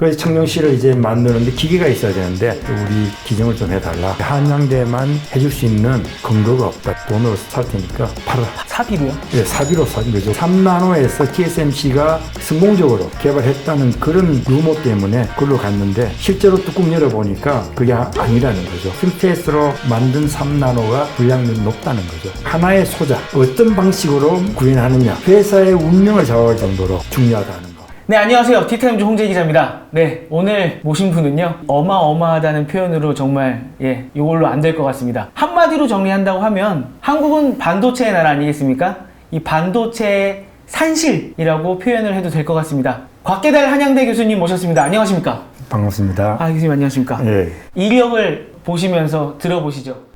그래서 청정실을 이제 만드는데 기계가 있어야 되는데 우리 기증을 좀 해달라. 한양대만 해줄 수 있는 근거가 없다. 돈으로 살 테니까 팔아라. 사비로요? 네, 사비로 산 거죠. 3나노에서 TSMC가 성공적으로 개발했다는 그런 루머 때문에 그걸로 갔는데 실제로 뚜껑 열어보니까 그게 아니라는 거죠. 필테스로 만든 3나노가 불량률이 높다는 거죠. 하나의 소자, 어떤 방식으로 구현하느냐, 회사의 운명을 좌우할 정도로 중요하다는 거. 네, 안녕하세요. 티타임즈 홍재 기자입니다. 네, 오늘 모신 분은요, 어마어마하다는 표현으로 정말, 이걸로 안 될 것 같습니다. 한마디로 정리한다고 하면, 한국은 반도체의 나라 아니겠습니까? 이 반도체의 산실이라고 표현을 해도 될 것 같습니다. 곽계달 한양대 교수님 모셨습니다. 안녕하십니까? 반갑습니다. 교수님 안녕하십니까? 예. 이력을 보시면서 들어보시죠.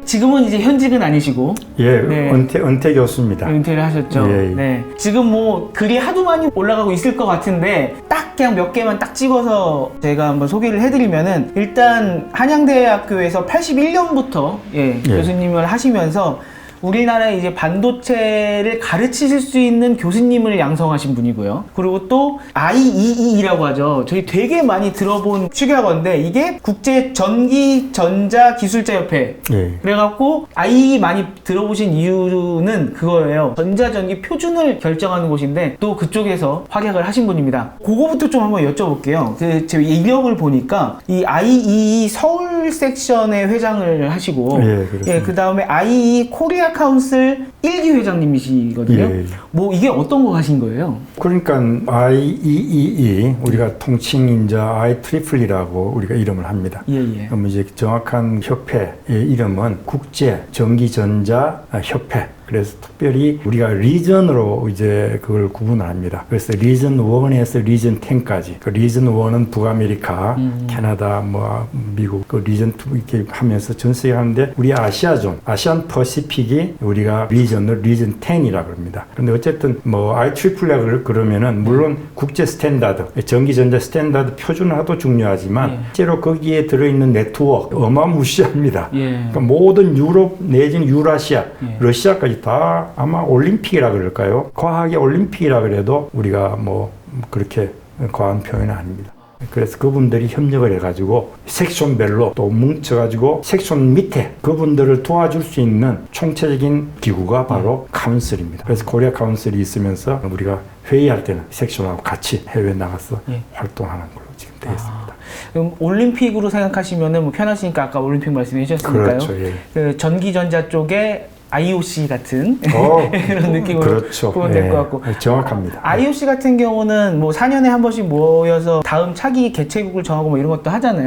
지금은 이제 현직은 아니시고, 예, 네. 은퇴 교수입니다. 은퇴를 하셨죠. 예. 네. 지금 뭐 글이 하도 많이 올라가고 있을 것 같은데 딱 그냥 몇 개만 딱 찍어서 제가 한번 소개를 해드리면은, 일단 한양대학교에서 81년부터 교수님을 하시면서 우리나라에 이제 반도체를 가르치실 수 있는 교수님을 양성하신 분이고요. 그리고 또 IEE라고 하죠. 저희 되게 많이 들어본 축약어인데, 이게 국제 전기 전자 기술자 협회. 예. 그래갖고 IEE 많이 들어보신 이유는 그거예요. 전자전기 표준을 결정하는 곳인데, 또 그쪽에서 확약을 하신 분입니다. 그거부터 좀 한번 여쭤볼게요. 제 이력을 보니까 이 IEE 서울 섹션의 회장을 하시고, 그 다음에 IEE 코리아 카운슬 1기 회장님이시거든요. 예. 뭐 이게 어떤 거 하신 거예요? 그러니까 IEEE 우리가 통칭인자 IEEE라고 우리가 이름을 합니다. 그럼 이제 정확한 협회의 이름은 국제 전기 전자 협회. 그래서 특별히 우리가 리전으로 이제 그걸 구분을 합니다. 그래서 리전 1에서 리전 10까지. 그 리전 1은 북아메리카, 캐나다, 뭐 미국, 그 리전 2 이렇게 하면서 전 세계 하는데, 우리 아시아존, 아시안 퍼시픽이 우리가 리전을 리전 10이라고 합니다. 그런데 어쨌든 뭐 IEEE라고 그러면은 물론 국제 스탠다드, 전기전자 스탠다드 표준화도 중요하지만 실제로 거기에 들어있는 네트워크 어마무시합니다. 그러니까 모든 유럽 내지는 유라시아, 러시아까지 다 아마 올림픽이라 그럴까요? 과학의 올림픽이라 그래도 우리가 뭐 그렇게 과한 표현은 아닙니다. 그래서 그분들이 협력을 해가지고 섹션별로 또 뭉쳐가지고 섹션 밑에 그분들을 도와줄 수 있는 총체적인 기구가 바로 카운슬입니다. 그래서 코리아 카운슬이 있으면서 우리가 회의할 때는 섹션하고 같이 해외에 나가서 활동하는 걸로 지금 되어 있습니다. 그럼 올림픽으로 생각하시면은 뭐 편하시니까 아까 올림픽 말씀해 주셨으니까요. 그렇죠. 그 전기전자 쪽에 IOC 같은 그런 느낌으로 보면 될 것 같고, 정확합니다. IOC 같은 경우는 뭐 4년에 한 번씩 모여서 다음 차기 개최국을 정하고 뭐 이런 것도 하잖아요.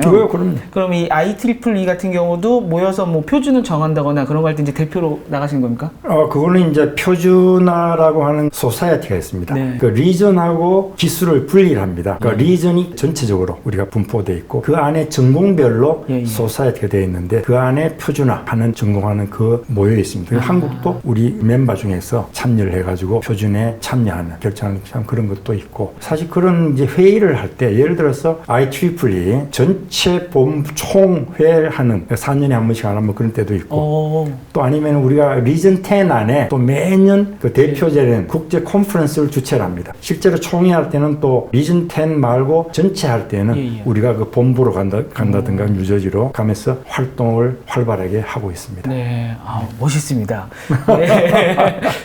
그럼 이 IEEE 같은 경우도 모여서 뭐 표준을 정한다거나 그런 거 할 때 이제 대표로 나가시는 겁니까? 그거는 이제 표준화라고 하는 소사이어티가 있습니다. 그 리전하고 기술을 분리를 합니다. 그러니까 리전이 전체적으로 우리가 분포되어 있고, 그 안에 전공별로 소사이어티가 되어 있는데, 그 안에 표준화하는 전공하는 그 모여 있습니다. 한국도 우리 멤버 중에서 참여를 해가지고 표준에 참여하는, 결정하는 참 그런 것도 있고, 사실 그런 이제 회의를 할 때 예를 들어서 IEEE 전체 본부 총회를 하는 4년에 한 번씩 하는 뭐 그런 때도 있고, 또 아니면 우리가 리전 10 안에 또 매년 그 대표제는 국제 컨퍼런스를 주최를 합니다. 실제로 총회할 때는 또 리전 10 말고 전체 할 때는 우리가 그 본부로 간다든가 뉴저지로 가면서 활동을 활발하게 하고 있습니다. 네, 멋있습니다.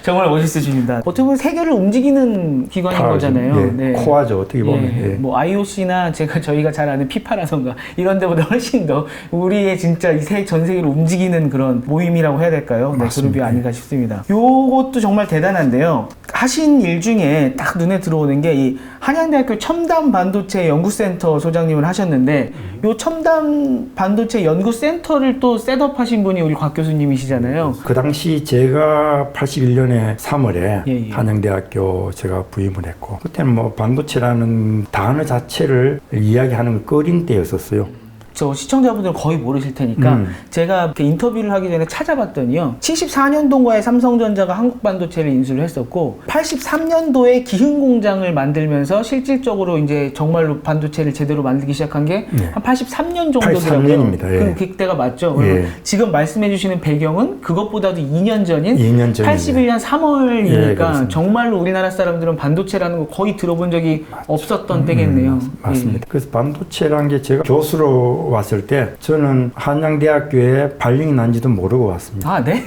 정말 멋있으십니다. 어떻게 보면 세계를 움직이는 기관인 거잖아요. 코어죠, 어떻게 보면. 뭐 IOC나 저희가 잘 아는 피파라던가 이런 데보다 훨씬 더 우리의 진짜 전 세계를 움직이는 그런 모임이라고 해야 될까요? 그룹이 아닌가 싶습니다. 요것도 정말 대단한데요. 하신 일 중에 딱 눈에 들어오는 게 이 한양대학교 첨단 반도체 연구센터 소장님을 하셨는데, 요 첨단 반도체 연구센터를 또 셋업하신 분이 우리 곽 교수님이시잖아요. 그 당시 제가 81년에 3월에 한양대학교 제가 부임을 했고, 그때는 뭐 반도체라는 단어 자체를 이야기하는 거 꺼린 때였었어요. 저 시청자분들은 거의 모르실 테니까 제가 이렇게 인터뷰를 하기 전에 찾아봤더니요. 74년도에 삼성전자가 한국 반도체를 인수를 했었고 83년도에 기흥 공장을 만들면서 실질적으로 이제 정말로 반도체를 제대로 만들기 시작한 게 한 83년 정도더라고요. 83년입니다. 예. 그때가 맞죠. 예. 지금 말씀해 주시는 배경은 그것보다도 2년 전인 2년 전입니다. 81년 3월이니까 예, 정말로 우리나라 사람들은 반도체라는 거 거의 들어본 적이 없었던 때겠네요. 맞습니다. 그래서 반도체라는 게 제가 교수로 왔을 때 저는 한양대학교에 발령이 난지도 모르고 왔습니다. 아, 네?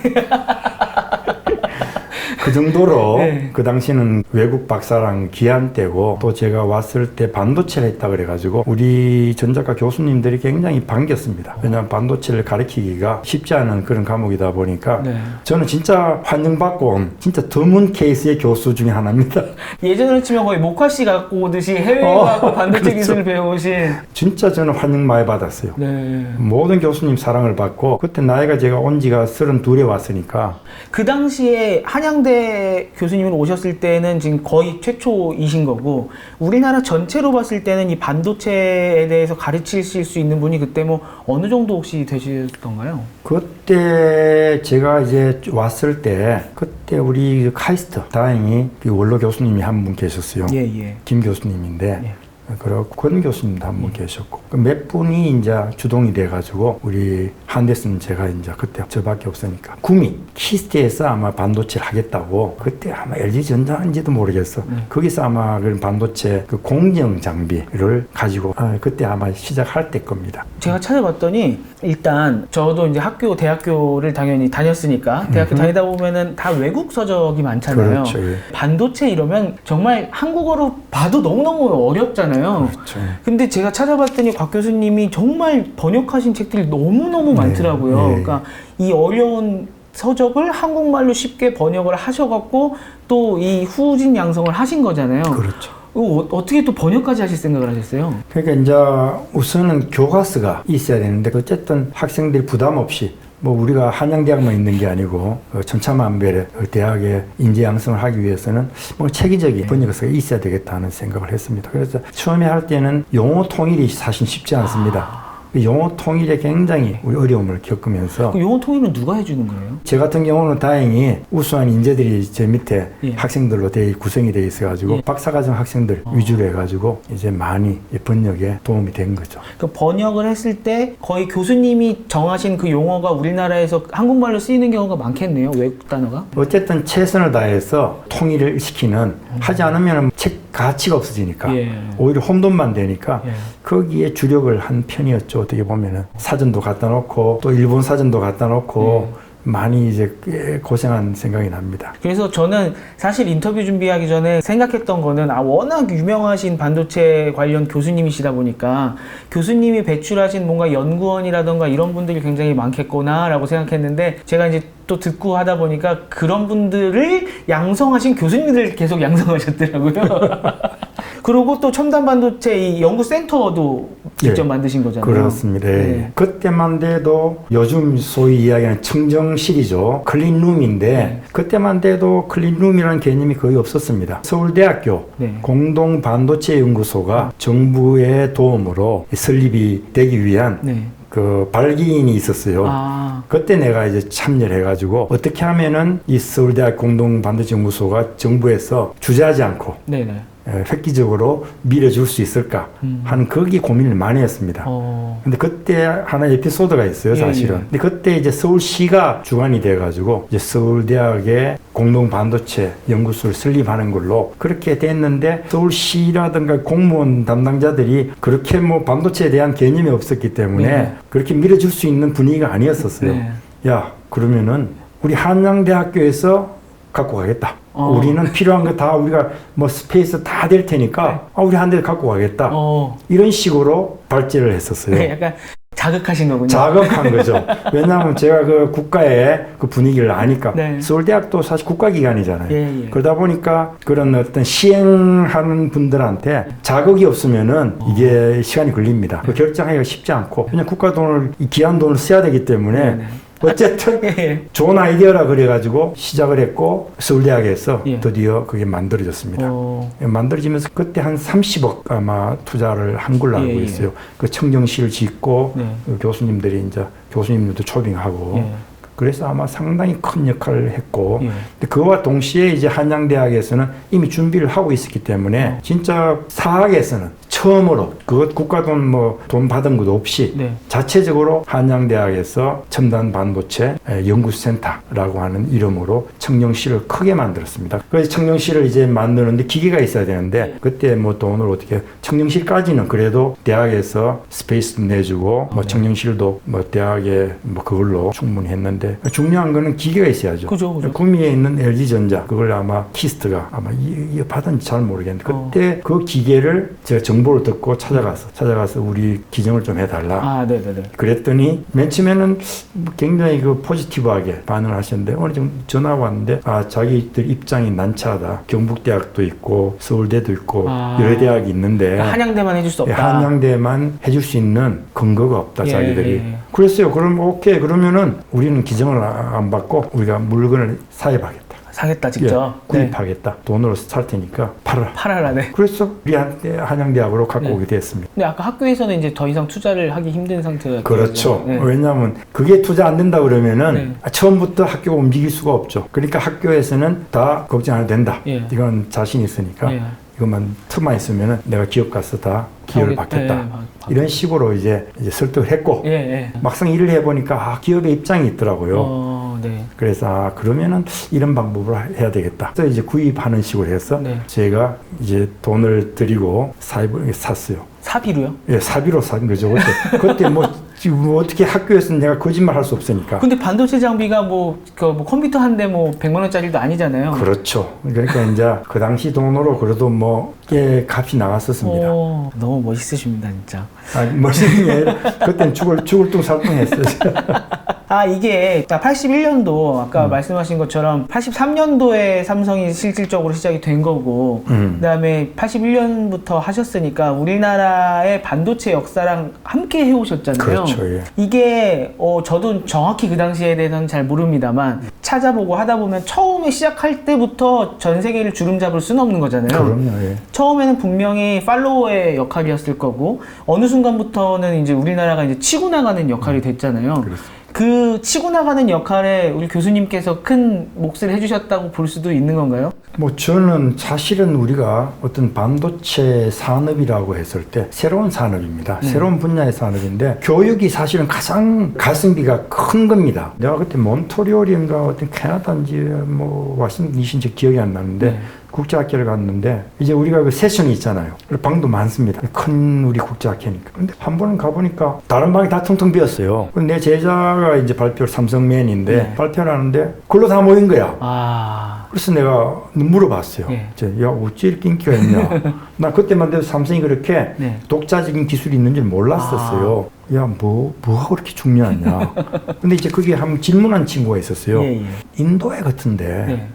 그 정도로 네. 그 당시는 외국 박사랑 귀한 때고 또 제가 왔을 때 반도체를 했다 그래가지고 우리 전작가 교수님들이 굉장히 반겼습니다. 왜냐하면 반도체를 가르치기가 쉽지 않은 그런 과목이다 보니까 네. 저는 진짜 환영받고 온 진짜 드문 케이스의 교수 중에 하나입니다. 예전으로 치면 거의 목화씨 갖고 오듯이 해외 가고 반도체 그렇죠. 기술을 배우신. 진짜 저는 환영 많이 받았어요. 네. 모든 교수님 사랑을 받고 그때 나이가 제가 온 지가 32에 왔으니까 그 당시에 한양대 교수님을 오셨을 때는 지금 거의 최초이신 거고 우리나라 전체로 봤을 때는 이 반도체에 대해서 가르치실 수 있는 분이 그때 뭐 어느 정도 혹시 되셨던가요? 그때 제가 이제 왔을 때 그때 우리 그 카이스트 다행히 그 원로 교수님이 한 분 계셨어요. 예, 예. 김 교수님인데 예. 그리고 권 교수님도 한 분 계셨고 몇 분이 이제 주동이 돼가지고 우리 한대스는 제가 이제 그때 저밖에 없으니까 구미 키스트에서 아마 반도체를 하겠다고 그때 아마 LG전자인지도 모르겠어. 거기서 아마 그 반도체 그 공정 장비를 가지고 그때 아마 시작할 때 겁니다. 제가 찾아봤더니 일단 저도 이제 대학교를 당연히 다녔으니까 대학교 다니다 보면은 다 외국 서적이 많잖아요. 그렇죠. 예. 반도체 이러면 정말 한국어로 봐도 너무너무 어렵잖아요. 그렇죠. 근데 제가 찾아봤더니 곽 교수님이 정말 번역하신 책들이 너무너무 많더라고요. 네. 그러니까 이 어려운 서적을 한국말로 쉽게 번역을 하셔갖고 또 이 후진 양성을 하신 거잖아요. 그렇죠. 이거 어떻게 또 번역까지 하실 생각을 하셨어요? 그러니까 이제 우선은 교과서가 있어야 되는데 어쨌든 학생들이 부담 없이 뭐 우리가 한양대학만 있는 게 아니고 천차만별의 대학의 인재 양성을 하기 위해서는 뭐 체계적인 번역서가 있어야 되겠다는 생각을 했습니다. 그래서 처음에 할 때는 용어 통일이 사실 쉽지 않습니다. 용어 통일에 굉장히 우리 어려움을 겪으면서 그 용어 통일은 누가 해주는 거예요? 저 같은 경우는 다행히 우수한 인재들이 제 밑에 예. 학생들로 구성이 되어 있어가지고 예. 박사과정 학생들 위주로 해가지고 이제 많이 번역에 도움이 된 거죠. 그 번역을 했을 때 거의 교수님이 정하신 그 용어가 우리나라에서 한국말로 쓰이는 경우가 많겠네요. 외국 단어가. 어쨌든 최선을 다해서 통일을 시키는 하지 않으면 책 가치가 없어지니까 예. 오히려 혼돈만 되니까 예. 거기에 주력을 한 편이었죠. 어떻게 보면은 사전도 갖다 놓고 또 일본 사전도 갖다 놓고 많이 이제 꽤 고생한 생각이 납니다. 그래서 저는 사실 인터뷰 준비하기 전에 생각했던 거는 워낙 유명하신 반도체 관련 교수님이시다 보니까 교수님이 배출하신 뭔가 연구원이라던가 이런 분들이 굉장히 많겠구나라고 생각했는데 제가 이제 또 듣고 하다 보니까 그런 분들을 양성하신 교수님들 계속 양성하셨더라고요. 그리고 또 첨단 반도체 이 연구센터도 직접 만드신 거잖아요. 그렇습니다. 네. 그때만 돼도 요즘 소위 이야기하는 청정실이죠. 클린룸인데 그때만 돼도 클린룸이라는 개념이 거의 없었습니다. 서울대학교 공동 반도체 연구소가 정부의 도움으로 설립이 되기 위한 그 발기인이 있었어요. 그때 내가 이제 참여를 해가지고 어떻게 하면은 이 서울대학 공동 반도체 연구소가 정부에서 주저하지 않고 획기적으로 밀어줄 수 있을까 하는 거기에 고민을 많이 했습니다. 근데 그때 하나 에피소드가 있어요, 사실은. 근데 그때 이제 서울시가 주관이 돼가지고 이제 서울대학의 공동 반도체 연구소를 설립하는 걸로 그렇게 됐는데 서울시라든가 공무원 담당자들이 그렇게 뭐 반도체에 대한 개념이 없었기 때문에 그렇게 밀어줄 수 있는 분위기가 아니었었어요. 야, 그러면은 우리 한양대학교에서 갖고 가겠다. 우리는 필요한 거 다 우리가 뭐 스페이스 다 될 테니까 우리 한 대 갖고 가겠다. 이런 식으로 발제를 했었어요. 약간 자극하신 거군요. 자극한 거죠. 왜냐하면 제가 그 국가의 그 분위기를 아니까. 서울대학도 사실 국가기관이잖아요. 그러다 보니까 그런 어떤 시행하는 분들한테 자극이 없으면은 이게 시간이 걸립니다. 그 결정하기가 쉽지 않고 그냥 국가 돈을, 이 귀한 돈을 써야 되기 때문에 어쨌든 예. 좋은 아이디어라 그래가지고 시작을 했고 서울대학에서 예. 드디어 그게 만들어졌습니다. 만들어지면서 그때 한 30억 아마 투자를 한 걸로 알고 예, 예. 있어요. 그 청정실 짓고 네. 그 교수님들도 초빙하고 예. 그래서 아마 상당히 큰 역할을 했고 예. 근데 그와 동시에 이제 한양대학에서는 이미 준비를 하고 있었기 때문에 진짜 사학에서는 처음으로 그것 국가 돈 받은 것도 없이 네. 자체적으로 한양대학에서 첨단 반도체 연구센터라고 하는 이름으로 청정실을 크게 만들었습니다. 그래서 청정실을 이제 만드는데 기계가 있어야 되는데 그때 뭐 돈을 어떻게 청정실까지는 그래도 대학에서 스페이스도 내주고 뭐 청정실도 뭐 대학에 뭐 그걸로 충분히 했는데 중요한 거는 기계가 있어야죠. 그죠. 구미에 있는 LG전자 그걸 아마 키스트가 아마 이거 받았는지 잘 모르겠는데 그때 그 기계를 제가 정보를 듣고 찾아가서 우리 기증을 좀 해달라. 네네네. 그랬더니 맨 처음에는 굉장히 그 포지티브하게 반응을 하셨는데 오늘 좀 전화가 왔는데 자기들 입장이 난처하다. 경북대학도 있고 서울대도 있고 여러 대학이 있는데 한양대만 해줄 수 없다. 한양대만 해줄 수 있는 근거가 없다. 자기들이. 그랬어요. 그럼 오케이. 그러면은 우리는 기증을 안 받고 우리가 물건을 사입하겠다. 사겠다 직접. 구입하겠다. 돈으로 살 테니까 팔아라. 네. 그래서 우리한테 한양대학으로 갖고 오게 됐습니다. 근데 아까 학교에서는 이제 더 이상 투자를 하기 힘든 상태가 그렇죠. 왜냐하면 그게 투자 안 된다 그러면은 처음부터 학교가 움직일 수가 없죠. 그러니까 학교에서는 다 걱정 안 해도 된다. 이건 자신 있으니까 이것만 틈만 있으면은 내가 기업 가서 다 기회를 받겠다. 이런 식으로 이제 설득을 했고 막상 일을 해보니까 기업의 입장이 있더라고요. 그래서 그러면은 이런 방법으로 해야 되겠다. 그래서 이제 구입하는 식으로 해서 제가 이제 돈을 들이고 사입을 샀어요. 사비로요? 예, 사비로 산 거죠. 그때 뭐 어떻게 학교에서는 내가 거짓말 할 수 없으니까. 근데 반도체 장비가 뭐 컴퓨터 한 대 뭐 100만 원짜리도 아니잖아요. 그렇죠. 그러니까 이제 그 당시 돈으로 그래도 뭐 꽤 값이 나갔었습니다. 너무 멋있으십니다, 진짜. 멋있는 게 아니라 그때는 죽을 둥 살 둥 했어요. 이게 81년도 아까 말씀하신 것처럼 83년도에 삼성이 실질적으로 시작이 된 거고 그다음에 81년부터 하셨으니까 우리나라의 반도체 역사랑 함께 해오셨잖아요. 그렇죠. 예. 이게 저도 정확히 그 당시에 대해서는 잘 모릅니다만 찾아보고 하다 보면 처음에 시작할 때부터 전 세계를 주름잡을 수는 없는 거잖아요. 그럼요. 예. 처음에는 분명히 팔로워의 역할이었을 거고 어느 순간부터는 이제 우리나라가 이제 치고 나가는 역할이 됐잖아요. 그렇습니다. 그 치고 나가는 역할에 우리 교수님께서 큰 몫을 해주셨다고 볼 수도 있는 건가요? 뭐 저는 사실은 우리가 어떤 반도체 산업이라고 했을 때 새로운 산업입니다. 새로운 분야의 산업인데 교육이 사실은 가장 가성비가 큰 겁니다. 내가 그때 몬트리올인가 어떤 캐나다인지 뭐 워싱턴이신지 기억이 안 나는데 국제학교를 갔는데 이제 우리가 그 세션이 있잖아요. 방도 많습니다. 큰 우리 국제학교니까. 근데 한 번은 가보니까 다른 방이 다 텅텅 비었어요. 근데 내 제자가 이제 발표를 삼성맨인데 발표를 하는데 그걸로 다 모인 거야. 그래서 내가 물어봤어요. 야, 어찌 이렇게 인기가 있냐. 나 그때만 해도 삼성이 그렇게 독자적인 기술이 있는 줄 몰랐었어요. 야, 뭐가 그렇게 중요하냐. 근데 이제 그게 한 질문한 친구가 있었어요. 인도에 같은데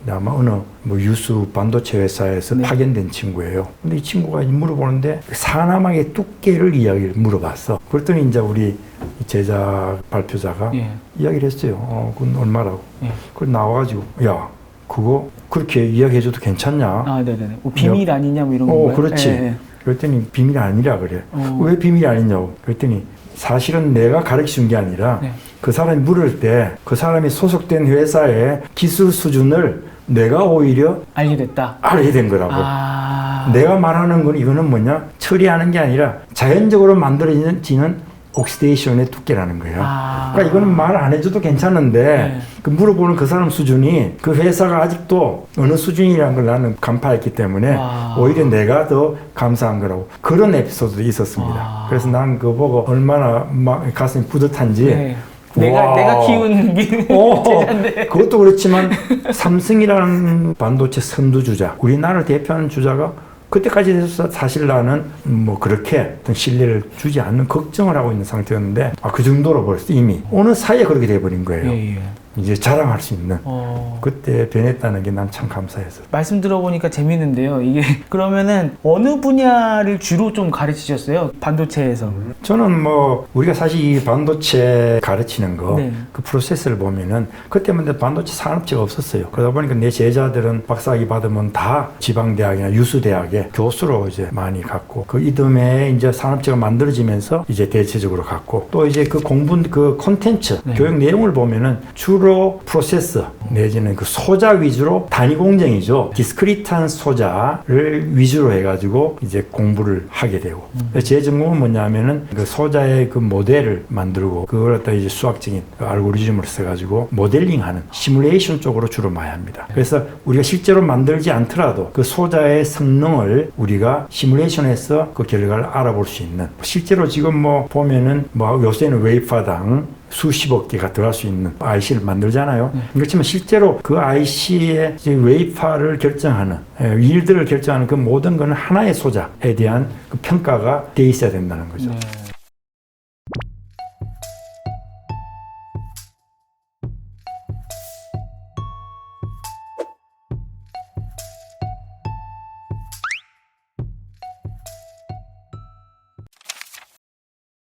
아마 어느 유수 반도체 회사에서 파견된 친구예요. 근데 이 친구가 물어보는데 사나막의 두께를 이야기를 물어봤어. 그랬더니 이제 우리 제자 발표자가 이야기를 했어요. 그건 얼마라고. 그걸 나와가지고 야, 그거 그렇게 이야기해줘도 괜찮냐? 네네네. 비밀 아니냐 뭐 이런 거. 그렇지. 그랬더니 비밀이 아니라 그래. 왜 비밀이 아니냐고. 그랬더니 사실은 내가 가르쳐준 게 아니라 그 사람이 물을 때 그 사람이 소속된 회사의 기술 수준을 내가 오히려 알게 된 거라고. 내가 말하는 건 이거는 뭐냐? 처리하는 게 아니라 자연적으로 만들어지는 옥시데이션의 두께라는 거예요. 그러니까 이거는 말 안 해줘도 괜찮은데 그 물어보는 그 사람 수준이 그 회사가 아직도 어느 수준이라는 걸 나는 간파했기 때문에 오히려 내가 더 감사한 거라고. 그런 에피소드도 있었습니다. 그래서 난 그거 보고 얼마나 가슴이 뿌듯한지 내가 키운 제자인데. 그것도 그렇지만 삼성이라는 반도체 선두주자, 우리나라를 대표하는 주자가 그때까지 돼서 사실 나는 뭐 그렇게 어떤 신뢰를 주지 않는 걱정을 하고 있는 상태였는데 그 정도로 벌써 이미 어느 사이에 그렇게 돼버린 거예요. 이제 자랑할 수 있는 그때 변했다는 게 난 참 감사했어요. 말씀 들어보니까 재밌는데요. 이게 그러면은 어느 분야를 주로 좀 가르치셨어요? 반도체에서? 저는 뭐 우리가 사실 이 반도체 가르치는 거 그 프로세스를 보면은 그때만 반도체 산업체가 없었어요. 그러다 보니까 내 제자들은 박사학위 받으면 다 지방대학이나 유수대학에 교수로 이제 많이 갔고 그 이듬해 이제 산업체가 만들어지면서 이제 대체적으로 갔고 또 이제 그 공부 그 콘텐츠 교육 내용을 보면은 주로 프로세스 내지는 그 소자 위주로 단위 공정이죠. 디스크리트한 소자를 위주로 해가지고 이제 공부를 하게 되고 제 전공은 뭐냐면은 그 소자의 그 모델을 만들고 그걸 갖다 이제 수학적인 그 알고리즘을 써가지고 모델링하는 시뮬레이션 쪽으로 주로 많이 합니다. 그래서 우리가 실제로 만들지 않더라도 그 소자의 성능을 우리가 시뮬레이션해서 그 결과를 알아볼 수 있는 실제로 지금 뭐 보면은 뭐 요새는 웨이퍼당 수십억 개가 들어갈 수 있는 IC를 만들잖아요. 그렇지만 실제로 그 IC의 웨이퍼를 결정하는 일들을 결정하는 그 모든 것은 하나의 소자에 대한 그 평가가 돼 있어야 된다는 거죠.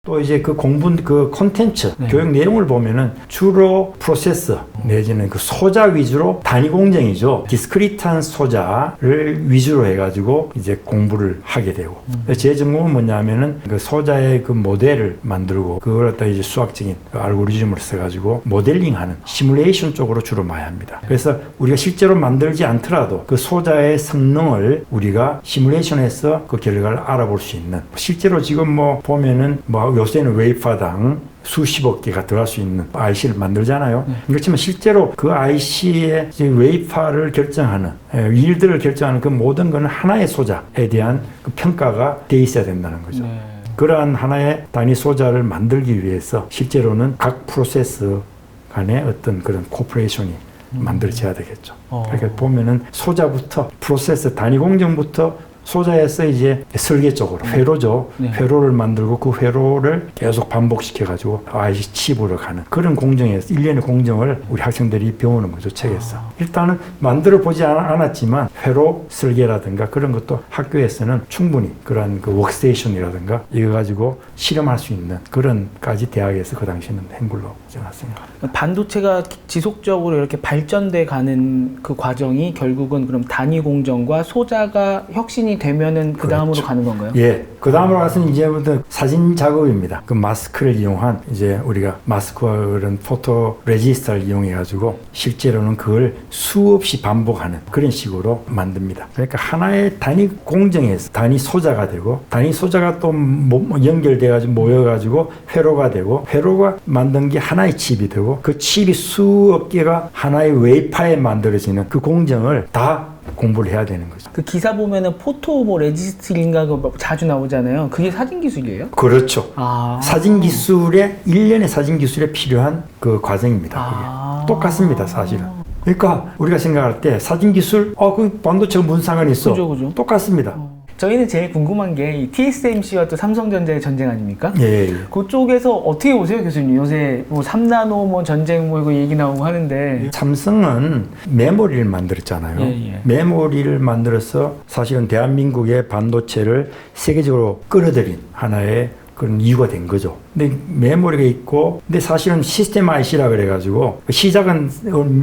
또 이제 그 공부 그 콘텐츠 교육 내용을 보면은 주로 프로세스 내지는 그 소자 위주로 단위 공정이죠. 디스크리트한 소자를 위주로 해가지고 이제 공부를 하게 되고 제 전공은 뭐냐면은 그 소자의 그 모델을 만들고 그걸 갖다 이제 수학적인 그 알고리즘을 써가지고 모델링하는 시뮬레이션 쪽으로 주로 많이 합니다. 그래서 우리가 실제로 만들지 않더라도 그 소자의 성능을 우리가 시뮬레이션해서 그 결과를 알아볼 수 있는 실제로 지금 뭐 보면은 뭐 요새는 웨이퍼당 수십억 개가 들어갈 수 있는 IC를 만들잖아요. 그렇지만 실제로 그 IC의 웨이퍼를 결정하는 일들을 결정하는 그 모든 것은 하나의 소자에 대한 그 평가가 돼 있어야 된다는 거죠. 그러한 하나의 단위 소자를 만들기 위해서 실제로는 각 프로세스 간의 어떤 그런 코퍼레이션이 만들어져야 되겠죠. 그렇게 보면은 소자부터 프로세스 단위 공정부터 소자에서 이제 설계 쪽으로 회로죠. 회로를 만들고 그 회로를 계속 반복시켜가지고 IC 칩으로 가는 그런 공정에서 일련의 공정을 우리 학생들이 배우는 거죠. 책에서. 일단은 만들어 보지 않았지만 회로 설계라든가 그런 것도 학교에서는 충분히 그런 그 워크스테이션이라든가 이거 가지고 실험할 수 있는 그런까지 대학에서 그 당시에는 한 걸로 저는 생각합니다. 반도체가 지속적으로 이렇게 발전돼 가는 그 과정이 결국은 그럼 단위 공정과 소자가 혁신이 되면은 그 다음으로 그렇죠. 가는 건가요? 예. 그 다음으로 가서는 이제부터 사진 작업입니다. 그 마스크를 이용한 이제 우리가 마스크와 그런 포토 레지스터를 이용해가지고 실제로는 그걸 수없이 반복하는 그런 식으로 만듭니다. 그러니까 하나의 단위 공정에서 단위 소자가 되고 단위 소자가 또 연결돼가지고 모여가지고 회로가 되고 회로가 만든 게 하나의 칩이 되고 그 칩이 수억 개가 하나의 웨이퍼에 만들어지는 그 공정을 다 공부를 해야 되는 거죠. 그 기사 보면은 포토 뭐 레지스트인가 그 자주 나오잖아요. 그게 사진 기술이에요? 그렇죠. 사진 기술에 일련의 사진 기술에 필요한 그 과정입니다. 그게 똑같습니다, 사실은. 그러니까 우리가 생각할 때 사진 기술, 그 반도체가 무슨 상관이 있어? 그죠. 똑같습니다. 저희는 제일 궁금한 게 이 TSMC와 또 삼성전자의 전쟁 아닙니까? 예. 그쪽에서 어떻게 보세요, 교수님? 요새 뭐 3나노 뭐 전쟁 뭐 이거 얘기 나오고 하는데. 삼성은 메모리를 만들었잖아요. 예. 메모리를 만들어서 사실은 대한민국의 반도체를 세계적으로 끌어들인 하나의 그런 이유가 된 거죠. 근데 메모리가 있고, 근데 사실은 시스템 IC라 그래가지고 시작은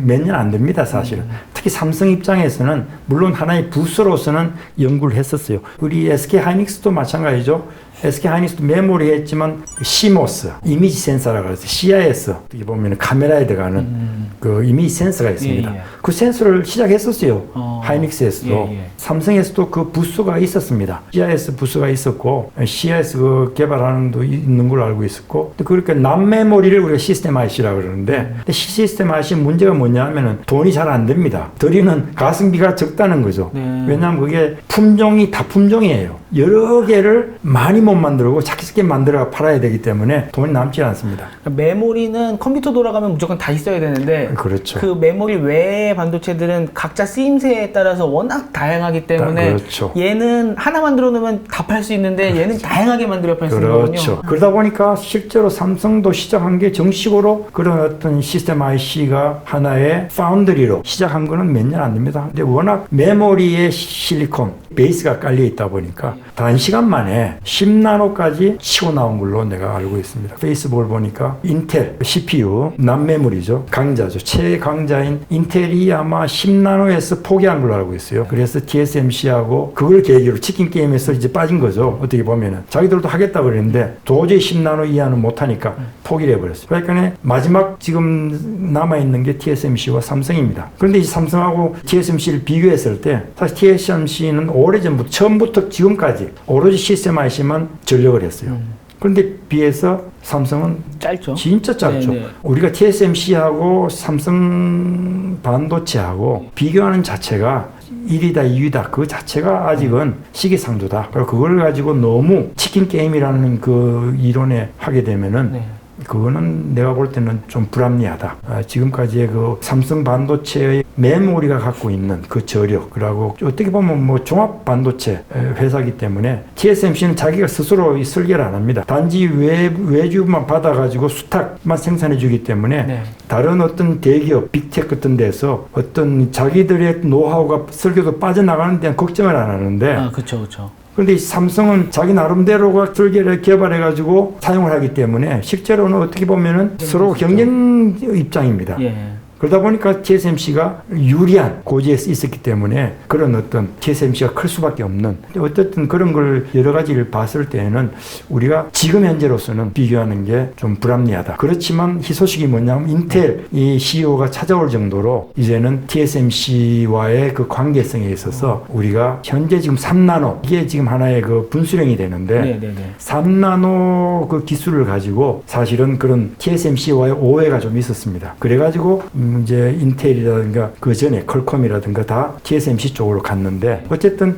몇 년 안 됩니다, 사실은. 특히 삼성 입장에서는 물론 하나의 부서로서는 연구를 했었어요. 우리 SK 하이닉스도 마찬가지죠. SK 하이닉스도 메모리 했지만 CMOS, 이미지 센서라고 해서 CIS, 어떻게 보면 카메라에 들어가는 그 이미지 센서가 있습니다. 그 센서를 시작했었어요. 하이닉스에서도. 삼성에서도 그 부서가 있었습니다. CIS 부서가 있었고, CIS 그 개발하는 도 있는 걸로 알고 있었고, 그러니까 남 메모리를 우리가 시스템 IC라고 그러는데, 시스템 IC 문제가 뭐냐면은 돈이 잘 안 됩니다. 들이는 가성비가 적다는 거죠. 왜냐하면 그게 품종이 다 품종이에요. 여러 개를 많이 못 만들고 자기스게 만들어 팔아야 되기 때문에 돈이 남지 않습니다. 메모리는 컴퓨터 돌아가면 무조건 다 있어야 되는데 그렇죠. 그 메모리 외의 반도체들은 각자 쓰임새에 따라서 워낙 다양하기 때문에 그렇죠. 얘는 하나 만들어 놓으면 다 팔 수 있는데 그렇죠. 얘는 다양하게 만들어 팔 수 있는 거군요. 그렇죠. 그러다 보니까 실제로 삼성도 시작한 게 정식으로 그런 어떤 시스템 IC가 하나의 파운드리로 시작한 거는 몇 년 안 됩니다. 근데 워낙 메모리에 실리콘 베이스가 깔려 있다 보니까 단시간 만에 10나노까지 치고 나온 걸로 내가 알고 있습니다. 페이스북을 보니까 인텔 CPU 남메모리죠. 강자죠. 최강자인 인텔이 아마 10나노에서 포기한 걸로 알고 있어요. 그래서 TSMC하고 그걸 계기로 치킨 게임에서 이제 빠진 거죠. 어떻게 보면은 자기들도 하겠다 그랬는데 도저히 10나노 이하는 못하니까 포기를 해버렸어요. 그러니까 마지막 지금 남아있는 게 TSMC와 삼성입니다. 그런데 이 삼성하고 TSMC를 비교했을 때 사실 TSMC는 오래전부터 처음부터 지금까지 오로지 시스템 IC만 전력을 했어요. 그런데 비해서 삼성은 짧죠. 진짜 짧죠. 네네. 우리가 TSMC하고 삼성 반도체하고 비교하는 자체가 1위다 2위다 그 자체가 아직은 시기상조다. 그리고 그걸 가지고 너무 치킨 게임이라는 그 이론에 하게 되면은 네. 그거는 내가 볼 때는 좀 불합리하다. 지금까지의 그 삼성 반도체의 메모리가 갖고 있는 그 저력, 그리고 어떻게 보면 뭐 종합 반도체 회사이기 때문에 TSMC는 자기가 스스로 설계를 안 합니다. 단지 외주만 받아가지고 수탁만 생산해 주기 때문에 네. 다른 어떤 대기업, 빅테크 같은 데서 어떤 자기들의 노하우가 설계도 빠져나가는 데는 걱정을 안 하는데 그렇죠, 그렇죠. 그런데 이 삼성은 자기 나름대로가 설계를 개발해가지고 사용을 하기 때문에 실제로는 어떻게 보면은 서로 경쟁 입장입니다. 예. 그러다 보니까 TSMC가 유리한 고지에 있었기 때문에 그런 어떤 TSMC가 클 수밖에 없는, 어쨌든 그런 걸 여러 가지를 봤을 때에는 우리가 지금 현재로서는 비교하는 게 좀 불합리하다. 그렇지만 희소식이 뭐냐면 인텔 이 CEO가 찾아올 정도로 이제는 TSMC와의 그 관계성에 있어서 우리가 현재 지금 3나노 이게 지금 하나의 그 분수령이 되는데 네네네. 3나노 그 기술을 가지고 사실은 그런 TSMC와의 오해가 좀 있었습니다. 그래가지고 이제 인텔이라든가 그 전에 퀄컴이라든가 다 TSMC 쪽으로 갔는데 어쨌든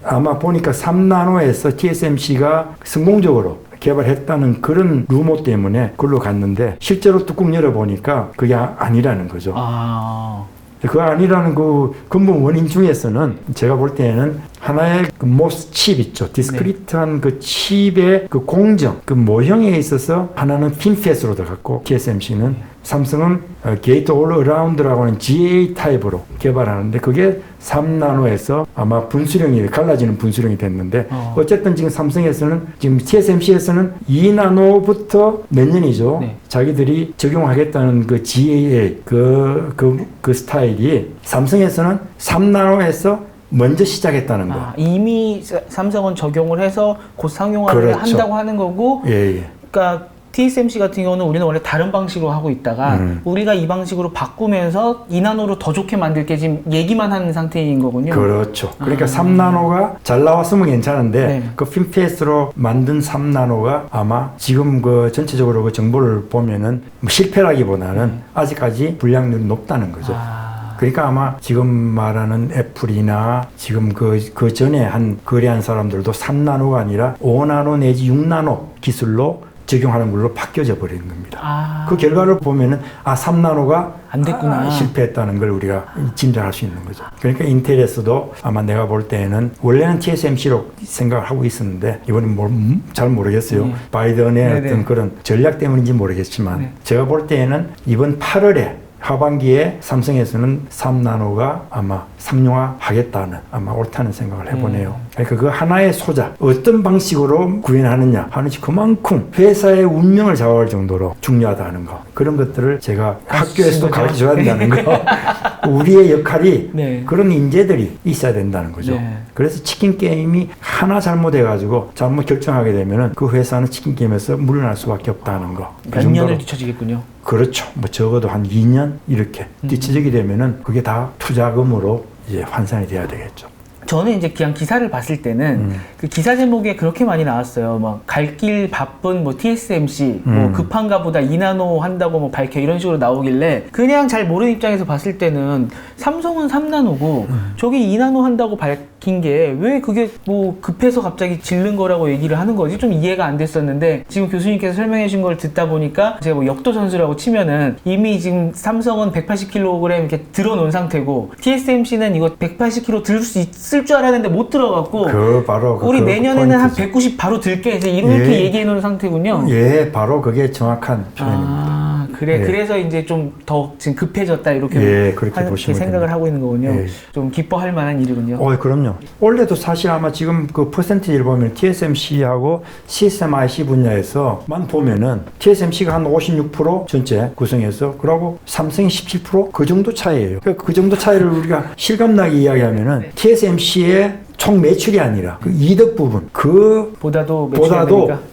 아마 보니까 3나노에서 TSMC가 성공적으로 개발했다는 그런 루머 때문에 그걸로 갔는데 실제로 뚜껑 열어보니까 그게 아니라는 거죠. 그 아니라는 그 근본 원인 중에서는 제가 볼 때에는 하나의 그 모스 칩 있죠. 디스크리트한 그 칩의 그 공정, 그 모형에 있어서 하나는 핀팻으로 들어갔고 TSMC는 삼성은 게이트 올 어라운드라고 하는 GA 타입으로 개발하는데 그게 3나노에서 아마 분수령이 갈라지는 분수령이 됐는데 어쨌든 지금 삼성에서는 지금 TSMC에서는 2나노부터 몇 년이죠. 네. 자기들이 적용하겠다는 그 GAA 그 스타일이 삼성에서는 3나노에서 먼저 시작했다는 거. 이미 삼성은 적용을 해서 곧 상용화를 그렇죠. 한다고 하는 거고. 예. 그러니까 TSMC 같은 경우는 우리는 원래 다른 방식으로 하고 있다가 우리가 이 방식으로 바꾸면서 2나노로 더 좋게 만들게 지금 얘기만 하는 상태인 거군요. 그렇죠. 그러니까 3나노가 잘 나왔으면 괜찮은데 네. 그 핀팻으로 만든 3나노가 아마 지금 그 전체적으로 그 정보를 보면은 실패라기보다는 아직까지 불량률이 높다는 거죠. 그러니까 아마 지금 말하는 애플이나 지금 그 전에 거래한 사람들도 3나노가 아니라 5나노 내지 6나노 기술로 적용하는 걸로 바뀌어져 버리는 겁니다. 그 결과를 보면은 3나노가 안 됐구나. 실패했다는 걸 우리가 짐작할 수 있는 거죠. 그러니까 인텔에서도 아마 내가 볼 때에는 원래는 TSMC로 생각을 하고 있었는데 이번엔 잘 모르겠어요. 바이든의 네네. 어떤 그런 전략 때문인지 모르겠지만 제가 볼 때에는 이번 8월에 하반기에 삼성에서는 3나노가 아마 상용화하겠다는 아마 옳다는 생각을 해보네요. 그러니까 그 하나의 소자 어떤 방식으로 구현하느냐 하는 그만큼 회사의 운명을 좌우할 정도로 중요하다는 거, 그런 것들을 제가 학교에서도 가르쳐줘야 된다는 거, 우리의 역할이 그런 인재들이 있어야 된다는 거죠. 그래서 치킨 게임이 하나 잘못해가지고 잘못 결정하게 되면은 그 회사는 치킨 게임에서 물러날 수밖에 없다는 거. 몇 년을 뒤처지겠군요. 그렇죠. 뭐 적어도 한 2년 이렇게 뒤처지게 되면은 그게 다 투자금으로 이제 환산이 돼야 되겠죠. 저는 이제 그냥 기사를 봤을 때는 그 기사 제목에 그렇게 많이 나왔어요. 막 갈 길 바쁜 뭐 TSMC 뭐 급한가 보다 2나노 한다고 뭐 밝혀 이런 식으로 나오길래 그냥 잘 모르는 입장에서 봤을 때는 삼성은 3나노고 저게 2나노 한다고 밝힌 게 왜 그게 뭐 급해서 갑자기 질른 거라고 얘기를 하는 거지 좀 이해가 안 됐었는데 지금 교수님께서 설명해 주신 걸 듣다 보니까 제가 뭐 역도 선수라고 치면은 이미 지금 삼성은 180kg 이렇게 들어놓은 상태고 TSMC는 이거 180kg 들 수 있을 줄 알았는데 못 들어갔고 우리 내년에는 한 190 바로 들게 이제 이렇게 얘기해 놓은 상태군요. 예, 바로 그게 정확한 표현입니다. 그래서 이제 좀 더 지금 급해졌다 이렇게 그렇게 보시면 생각을 됩니다. 하고 있는 거군요. 좀 기뻐할 만한 일이군요. 그럼요. 원래도 사실 아마 지금 그 퍼센티지를 보면 TSMC하고 CSMIC 분야에서만 보면은 TSMC가 한 56% 전체 구성해서 그러고 삼성이 17%그 정도 차이예요. 그 정도 차이를 우리가 실감나게 이야기하면은 TSMC의 총 매출이 아니라 그 이득 부분 보다도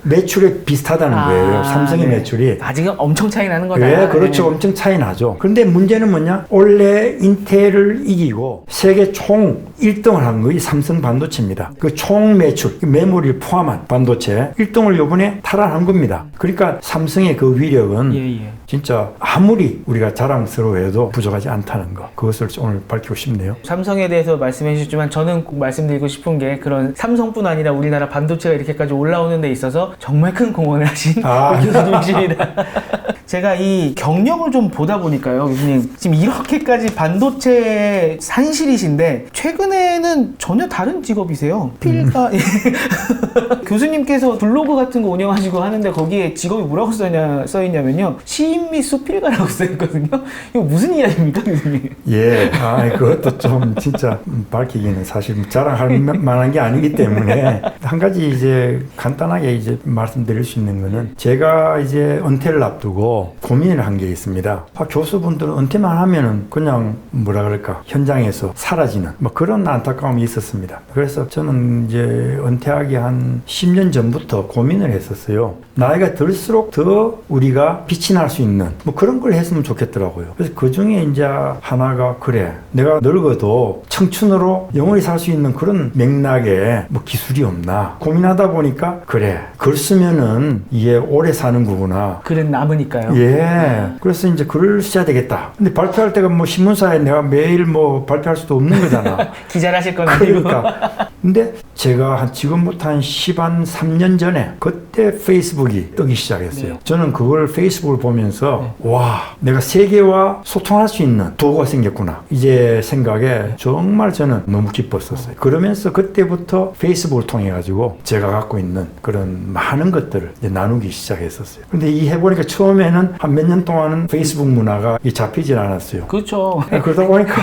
매출이 비슷하다는 거예요. 삼성의 매출이 아직은 엄청 차이 나는 거다. 네, 그렇죠. 엄청 차이 나죠. 그런데 문제는 뭐냐? 원래 인텔을 이기고 세계 총 1등을 한 거이 삼성 반도체입니다. 그 총 매출, 메모리를 포함한 반도체 1등을 이번에 탈환한 겁니다. 그러니까 삼성의 그 위력은 진짜 아무리 우리가 자랑스러워해도 부족하지 않다는 거. 그것을 오늘 밝히고 싶네요. 삼성에 대해서 말씀해 주셨지만 저는 꼭 말씀드리고 싶은 게 그런 삼성뿐 아니라 우리나라 반도체가 이렇게까지 올라오는 데 있어서 정말 큰 공헌을 하신 교수님이십니다. 제가 이 경력을 좀 보다 보니까요, 교수님 지금 이렇게까지 반도체 산실이신데 최근에는 전혀 다른 직업이세요. 필가 교수님께서 블로그 같은 거 운영하시고 하는데 거기에 직업이 뭐라고 써있냐면요, 시인 및 수필가라고 써있거든요. 이거 무슨 이야기입니까, 교수님? 그것도 좀 진짜 밝히기는 사실 자랑할 만한 게 아니기 때문에 한 가지 이제 간단하게 이제 말씀드릴 수 있는 거는 제가 이제 은퇴를 앞두고 고민을 한 게 있습니다. 교수분들은 은퇴만 하면은 그냥 뭐라 그럴까 현장에서 사라지는 뭐 그런 안타까움이 있었습니다. 그래서 저는 이제 은퇴하기 한 10년 전부터 고민을 했었어요. 나이가 들수록 더 우리가 빛이 날 수 있는 뭐 그런 걸 했으면 좋겠더라고요. 그래서 그 중에 이제 하나가 내가 늙어도 청춘으로 영원히 살 수 있는 그런 맥락에 뭐 기술이 없나 고민하다 보니까 글 쓰면은 이게 오래 사는 거구나. 글은 남으니까요. 그래서 이제 글을 써야 되겠다. 근데 발표할 때가 뭐 신문사에 내가 매일 뭐 발표할 수도 없는 거잖아. 기자를 하실 건 아니고. 그러니까. 근데 제가 지금부터 한 13년 전에 그때 페이스북이 뜨기 시작했어요. 저는 그걸 페이스북을 보면서 와, 내가 세계와 소통할 수 있는 도구가 생겼구나. 이제 생각에 정말 저는 너무 기뻤었어요. 그러면서 그때부터 페이스북을 통해 가지고 제가 갖고 있는 그런 많은 것들을 이제 나누기 시작했었어요. 근데 이 해보니까 처음에는 한 몇 년 동안은 페이스북 문화가 잡히질 않았어요. 그렇죠. 그러다 보니까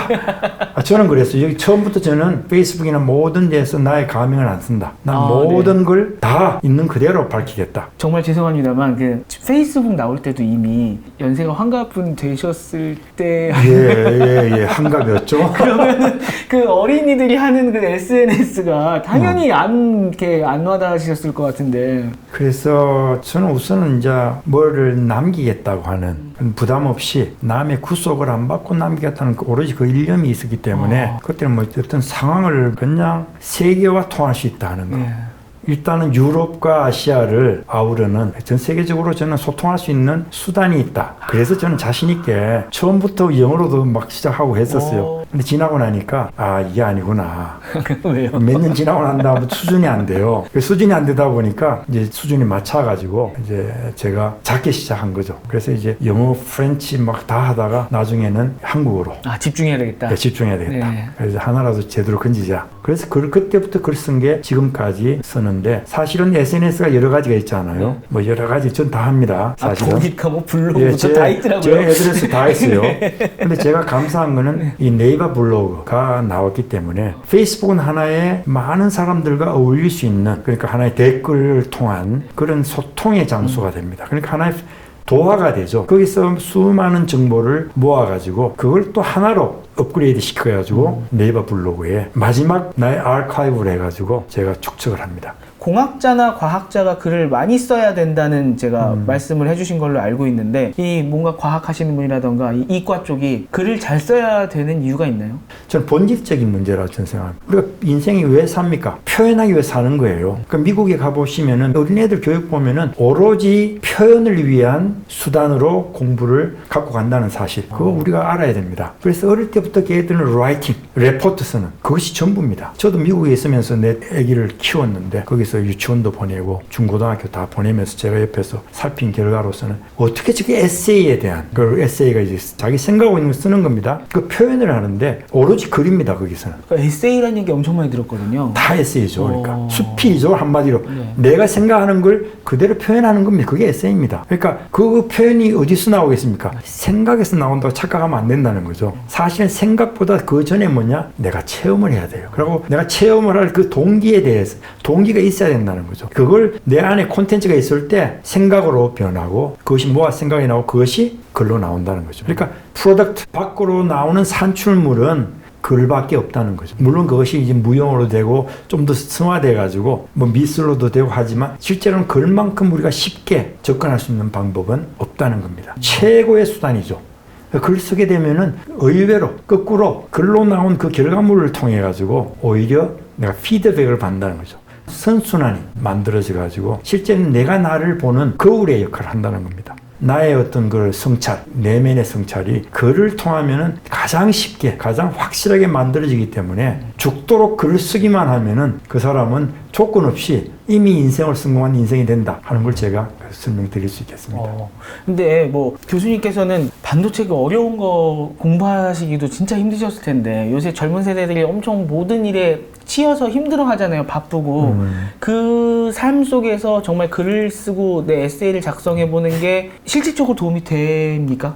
저는 그랬어요. 여기 처음부터 저는 페이스북이나 모든 데서 나의 가명을 안 쓴다. 난 모든 걸 다 있는 그대로 밝히겠다. 정말 죄송합니다만 그 페이스북 나올 때도 이미 연세가 환갑분 되셨을 때 환갑이었죠. 그러면 그 어린이들이 하는 그 SNS가 당연히 안 와닿으셨을 것 같은데. 그래서 저는 우선은 이제 뭐를 남기겠다고 하는 부담 없이 남의 구속을 안 받고 남기겠다는 오로지 그 일념이 있었기 때문에 그때는 뭐 어떤 상황을 그냥 세계와 통할 수 있다는 거. 일단은 유럽과 아시아를 아우르는 전 세계적으로 저는 소통할 수 있는 수단이 있다. 그래서 저는 자신 있게 처음부터 영어로도 막 시작하고 했었어요. 근데 지나고 나니까 이게 아니구나. 왜요? 몇 년 지나고 난 다음에 수준이 안 돼요. 수준이 안 되다 보니까 이제 수준이 맞춰가지고 이제 제가 작게 시작한 거죠. 그래서 이제 영어, 프렌치 막 다 하다가 나중에는 한국어로 집중해야 되겠다. 집중해야 되겠다. 그래서 하나라도 제대로 건지자. 그래서 그때부터 글 쓴 게 지금까지 쓰는데 사실은 SNS가 여러 가지가 있잖아요. 뭐 여러 가지 전 다 합니다. 사실은. 보니까 뭐 블로그부터 다 있더라고요. 제 애드레스 다 있어요. 근데 제가 감사한 거는 이 네이버 블로그가 나왔기 때문에 페이스북은 하나의 많은 사람들과 어울릴 수 있는 그러니까 하나의 댓글을 통한 그런 소통의 장소가 됩니다. 그러니까 하나의 도화가 되죠. 거기서 수많은 정보를 모아가지고 그걸 또 하나로 업그레이드 시켜가지고 네이버 블로그에 마지막 나의 아카이브를 해가지고 제가 축적을 합니다. 공학자나 과학자가 글을 많이 써야 된다는 제가 말씀을 해주신 걸로 알고 있는데 이 뭔가 과학하시는 분이라던가 이 이과 쪽이 글을 잘 써야 되는 이유가 있나요? 저는 본질적인 문제라고 저는 생각합니다. 우리가 인생이 왜 삽니까? 표현하기 위해 사는 거예요. 그러니까 미국에 가보시면은 어린애들 교육 보면은 오로지 표현을 위한 수단으로 공부를 갖고 간다는 사실. 그거 우리가 알아야 됩니다. 그래서 어릴 때부터 걔들은 라이팅, 레포트 쓰는 그것이 전부입니다. 저도 미국에 있으면서 내 아기를 키웠는데 거기서 유치원도 보내고 중고등학교 다 보내면서 제가 옆에서 살핀 결과로서는 어떻게 저게 에세이에 대한 그 에세이가 이제 자기 생각하고 있는 걸 쓰는 겁니다. 그 표현을 하는데 오로지 글입니다. 거기서는. 그러니까 에세이라는 얘기 엄청 많이 들었거든요. 다 에세이죠. 그러니까 수필이죠. 한마디로 내가 생각하는 걸 그대로 표현하는 겁니다. 그게 에세이입니다. 그러니까 그 표현이 어디서 나오겠습니까? 생각에서 나온다고 착각하면 안 된다는 거죠. 사실은 생각보다 그 전에 뭐냐? 내가 체험을 해야 돼요. 그리고 내가 체험을 할 그 동기에 대해서 동기가 있어야 된다는 거죠. 그걸 내 안에 콘텐츠가 있을 때 생각으로 변하고 그것이 뭐가 생각이 나고 그것이 글로 나온다는 거죠. 그러니까 프로덕트 밖으로 나오는 산출물은 글밖에 없다는 거죠. 물론 그것이 이제 무용어로 되고 좀 더 승화돼 가지고 뭐 미술로도 되고 하지만 실제로는 글만큼 우리가 쉽게 접근할 수 있는 방법은 없다는 겁니다. 최고의 수단이죠. 글 쓰게 되면은 의외로 거꾸로 글로 나온 그 결과물을 통해 가지고 오히려 내가 피드백을 받는다는 거죠. 선순환이 만들어져 가지고 실제는 내가 나를 보는 거울의 역할을 한다는 겁니다. 나의 어떤 그 성찰, 내면의 성찰이 글을 통하면은 가장 쉽게, 가장 확실하게 만들어지기 때문에 죽도록 글을 쓰기만 하면은 그 사람은 조건 없이 이미 인생을 성공한 인생이 된다 하는 걸 제가 설명드릴 수 있겠습니다. 근데 뭐 교수님께서는 반도체가 어려운 거 공부하시기도 진짜 힘드셨을 텐데 요새 젊은 세대들이 엄청 모든 일에 치여서 힘들어 하잖아요. 바쁘고. 그 삶 속에서 정말 글을 쓰고 내 에세이를 작성해 보는 게 실질적으로 도움이 됩니까?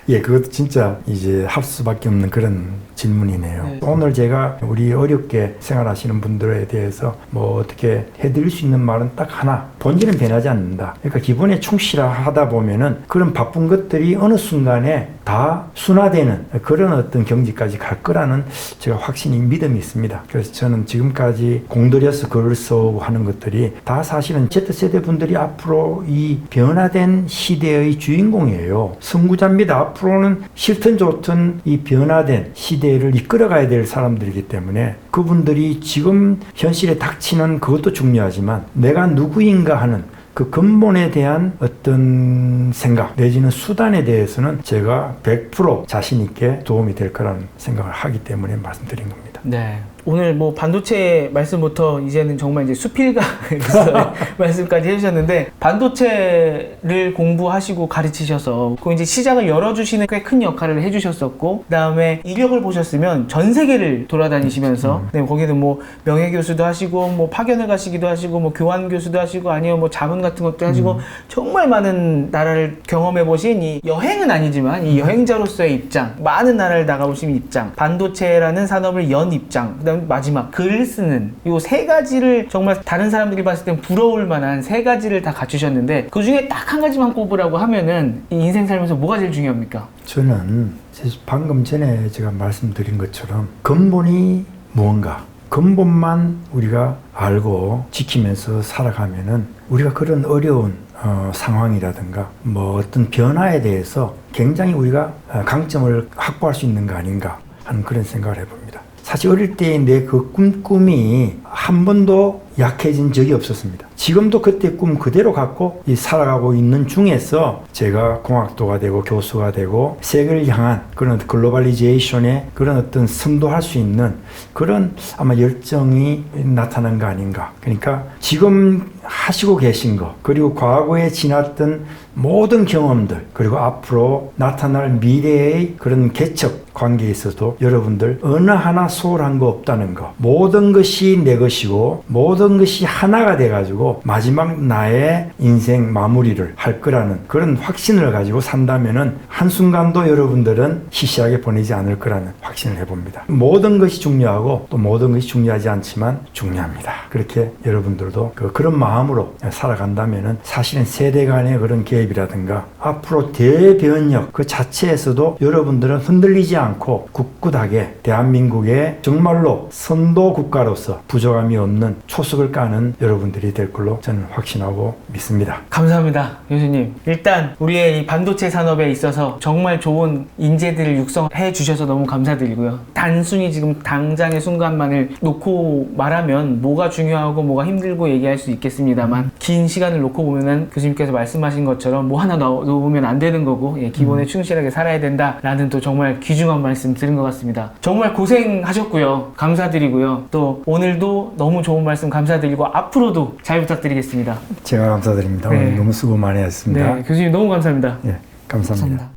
예, 그것도 진짜 이제 할 수밖에 없는 그런 질문이네요. 네. 오늘 제가 우리 어렵게 생활하시는 분들에 대해서 뭐 어떻게 해드릴 수 있는 말은 딱 하나. 본질은 변하지 않는다. 그러니까 기본에 충실하다 보면은 그런 바쁜 것들이 어느 순간에 다 순화되는 그런 어떤 경지까지 갈 거라는 제가 확신이 믿음이 있습니다. 그래서 저는 지금까지 공들여서 글을 써오고 하는 것들이 다 사실은 Z세대 분들이 앞으로 이 변화된 시대의 주인공이에요. 선구자입니다. 앞으로는 싫든 좋든 이 변화된 시대를 이끌어가야 될 사람들이기 때문에 그분들이 지금 현실에 닥치는 그것도 중요하지만 내가 누구인가 하는 그 근본에 대한 어떤 생각 내지는 수단에 대해서는 제가 100% 자신 있게 도움이 될 거라는 생각을 하기 때문에 말씀드린 겁니다. 네. 오늘 뭐 반도체 말씀부터 이제는 정말 이제 수필가에서 말씀까지 해주셨는데 반도체를 공부하시고 가르치셔서 그 이제 시장을 열어주시는 꽤 큰 역할을 해주셨었고 그다음에 이력을 보셨으면 전 세계를 돌아다니시면서 네, 거기는 뭐 명예교수도 하시고 뭐 파견을 가시기도 하시고 뭐 교환 교수도 하시고 아니면 뭐 자문 같은 것도 하시고 정말 많은 나라를 경험해 보신 이 여행은 아니지만 이 여행자로서의 입장 많은 나라를 나가보신 입장 반도체라는 산업을 연 입장 그다음에 마지막 글 쓰는 이 세 가지를 정말 다른 사람들이 봤을 땐 부러울 만한 세 가지를 다 갖추셨는데 그 중에 딱 한 가지만 꼽으라고 하면은 이 인생 살면서 뭐가 제일 중요합니까? 저는 방금 전에 제가 말씀드린 것처럼 근본이 무언가 근본만 우리가 알고 지키면서 살아가면은 우리가 그런 어려운 상황이라든가 뭐 어떤 변화에 대해서 굉장히 우리가 강점을 확보할 수 있는 거 아닌가 하는 그런 생각을 해봅니다. 사실 어릴 때 내 그 꿈이 한 번도 약해진 적이 없었습니다. 지금도 그때 꿈 그대로 갖고 살아가고 있는 중에서 제가 공학도가 되고 교수가 되고 세계를 향한 그런 글로벌리제이션의 그런 어떤 선도할 수 있는 그런 아마 열정이 나타난 거 아닌가. 그러니까 지금 하시고 계신 거 그리고 과거에 지났던 모든 경험들 그리고 앞으로 나타날 미래의 그런 개척 관계에 있어도 여러분들 어느 하나 소홀한 거 없다는 거 모든 것이 내 것이고 모든 모든 것이 하나가 돼가지고 마지막 나의 인생 마무리를 할 거라는 그런 확신을 가지고 산다면은 한순간도 여러분들은 시시하게 보내지 않을 거라는 확신을 해봅니다. 모든 것이 중요하고 또 모든 것이 중요하지 않지만 중요합니다. 그렇게 여러분들도 그런 마음으로 살아간다면은 사실은 세대 간의 그런 개입이라든가 앞으로 대변력 그 자체에서도 여러분들은 흔들리지 않고 굳굳하게 대한민국의 정말로 선도 국가로서 부족함이 없는 초석을 까는 여러분들이 될 걸로 저는 확신하고 믿습니다. 감사합니다, 교수님. 일단 우리의 이 반도체 산업에 있어서 정말 좋은 인재들을 육성해 주셔서 너무 감사드리고요. 단순히 지금 당장의 순간만을 놓고 말하면 뭐가 중요하고 뭐가 힘들고 얘기할 수 있겠습니다만 긴 시간을 놓고 보면은 교수님께서 말씀하신 것처럼 뭐 하나 놓으면 안 되는 거고 기본에 충실하게 살아야 된다라는 또 정말 귀중한 말씀 들은 것 같습니다. 정말 고생하셨고요. 감사드리고요. 또 오늘도 너무 좋은 말씀 감사드리고 앞으로도 잘 부탁드리겠습니다. 제가 감사드립니다. 네. 오늘 너무 수고 많이 했습니다. 네, 교수님 너무 감사합니다. 네, 감사합니다.